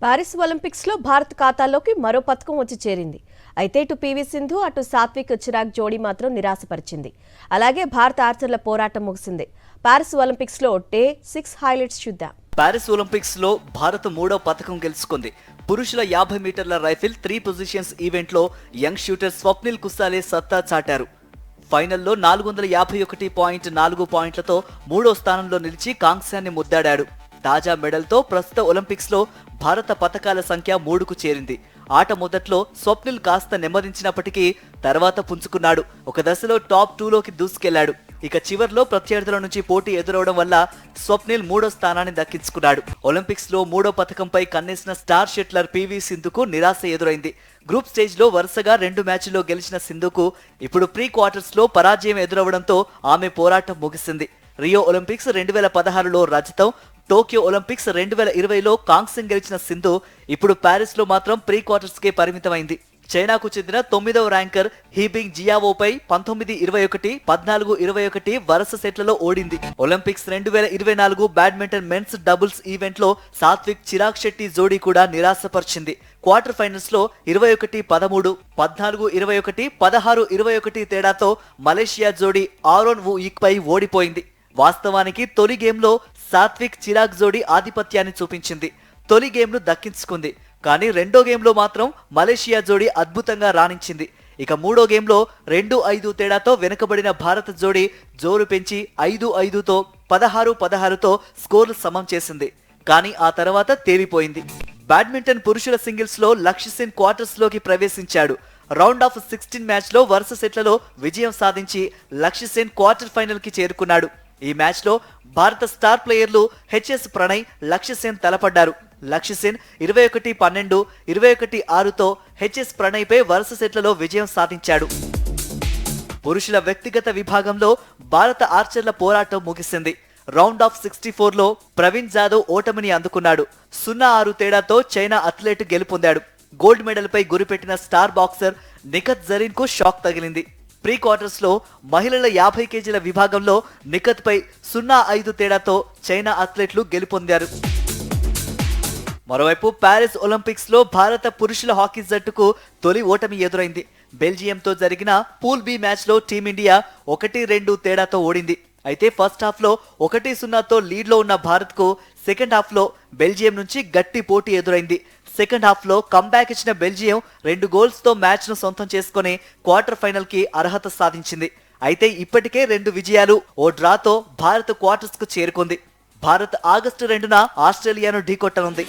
Paris Olympics లో భారత్ ఖాతాలోకి మరో పతకం వచ్చి చేరింది. అయితే ఇటు పీవీ సింధు అటు సాత్విక్ చిరాగ్ జోడీ మాత్రం నిరాశపరిచింది. అలాగే భారత ఆర్చర్ల పోరాటం ముగిసింది. పారిస్ ఒలింపిక్స్ లో డే 6 హైలైట్స్ చూద్దాం. పారిస్ ఒలింపిక్స్ లో భారత్ మూడో పతకం గెలుచుకుంది. పురుషుల 50 మీటర్ల రైఫిల్ 3 పొజిషన్స్ ఈవెంట్ లో యంగ్ షూటర్ స్వప్నిల్ కుసాలే సత్తా చాటారు. ఫైనల్లో 451.4 పాయింట్లతో మూడో స్థానంలో నిలిచి కాంస్యాన్ని ముద్దాడాడు. తాజా మెడల్తో ప్రస్తుత ఒలింపిక్స్ లో భారత పతకాల సంఖ్య 3కు చేరింది. ఆట మొదట్లో స్వప్నిల్ కాస్త నెమ్మదించినప్పటికీ తర్వాత పుంజుకున్నాడు. ఒక దశలో టాప్ 2లోకి దూసుకెళ్లాడు. ఇక చివర్లో ప్రత్యర్థుల నుంచి పోటీ ఎదురవడం వల్ల స్వప్నిల్ మూడో స్థానాన్ని దక్కించుకున్నాడు. ఒలింపిక్స్ లో మూడో పతకంపై కన్నేసిన స్టార్ షట్లర్ పీవీ సింధుకు నిరాశ ఎదురైంది. గ్రూప్ స్టేజ్ లో వరుసగా 2 మ్యాచ్ల్లో గెలిచిన సింధుకు ఇప్పుడు ప్రీ క్వార్టర్స్ లో పరాజయం ఎదురవడంతో ఆమె పోరాటం ముగిసింది. రియో ఒలింపిక్స్ 2016లో రజతం, టోక్యో ఒలింపిక్స్ 2020లో కాంస్యం గెలిచిన సింధు ఇప్పుడు పారిస్ లో మాత్రం ప్రీ క్వార్టర్స్ కే పరిమితమైంది. చైనాకు చెందిన 9వ ర్యాంకర్ హీబింగ్ జియావోపై 19-21, 14-21 వరుస సెట్లలో ఓడింది. Olympics 2024 badminton men's doubles event లో సాత్విక్ చిరాగ్ శెట్టి జోడీ కూడా నిరాశపరిచింది. క్వార్టర్ ఫైనల్స్ లో 21-13, 14-21, 16-21 తేడాతో మలేషియా జోడీ ఆరోన్ వు ఈక్ పై ఓడిపోయింది. వాస్తవానికి తొలి గేమ్లో సాత్విక్ చిరాగ్ జోడీ ఆధిపత్యాన్ని చూపించింది. తొలి గేమ్ను దక్కించుకుంది. కానీ రెండో గేమ్లో మాత్రం మలేషియా జోడీ అద్భుతంగా రాణించింది. ఇక మూడో గేమ్లో 2-5 తేడాతో వెనుకబడిన భారత జోడీ జోరు పెంచి 5-5తో 16-16తో స్కోర్లు సమం చేసింది. కానీ ఆ తర్వాత తేలిపోయింది. బ్యాడ్మింటన్ పురుషుల సింగిల్స్ లో లక్ష్య సేన్ క్వార్టర్స్ లోకి ప్రవేశించాడు. రౌండ్ ఆఫ్ 16 మ్యాచ్ లో వరుస సెట్లలో విజయం సాధించి లక్ష్య సేన్ క్వార్టర్ ఫైనల్ కి చేరుకున్నాడు. ఈ మ్యాచ్ లో భారత స్టార్ ప్లేయర్లు హెచ్ఎస్ ప్రణయ్, లక్ష్య సేన్ తలపడ్డారు. లక్ష్య సేన్ 21-12, 21-6తో హెచ్ఎస్ ప్రణయ్ పై వరుస సెట్లలో విజయం సాధించాడు. పురుషుల వ్యక్తిగత విభాగంలో భారత ఆర్చర్ల పోరాటం ముగిసింది. రౌండ్ ఆఫ్ 64లో ప్రవీణ్ జాదవ్ ఓటమిని అందుకున్నాడు. 0-6 తేడాతో చైనా అథ్లెట్ గెలుపొందాడు. గోల్డ్ మెడల్ పై గురిపెట్టిన స్టార్ బాక్సర్ నిఖత్ జరీన్ కు షాక్ తగిలింది. ప్రీ క్వార్టర్స్ లో మహిళల 50 కేజీల విభాగంలో నిఖత్ పై 0-5 తేడాతో చైనా అథ్లెట్లు గెలుపొందారు. మరోవైపు పారిస్ ఒలింపిక్స్ లో భారత పురుషుల హాకీ జట్టుకు తొలి ఓటమి ఎదురైంది. బెల్జియంతో జరిగిన పూల్ బి మ్యాచ్ లో టీమిండియా 1-2 తేడాతో ఓడింది. అయితే ఫస్ట్ హాఫ్ లో 1-0తో లీడ్ లో ఉన్న భారత్ కు సెకండ్ హాఫ్ లో బెల్జియం నుంచి గట్టి పోటీ ఎదురైంది. సెకండ్ హాఫ్ లో కంబ్యాక్ ఇచ్చిన బెల్జియం 2 గోల్స్ తో మ్యాచ్ ను సొంతం చేసుకుని క్వార్టర్ ఫైనల్ కి అర్హత సాధించింది. అయితే ఇప్పటికే 2 విజయాలు, ఓ డ్రాతో భారత్ క్వార్టర్స్ కు చేరుకుంది. భారత్ ఆగస్టు 2న ఆస్ట్రేలియాను ఢీకొట్టనుంది.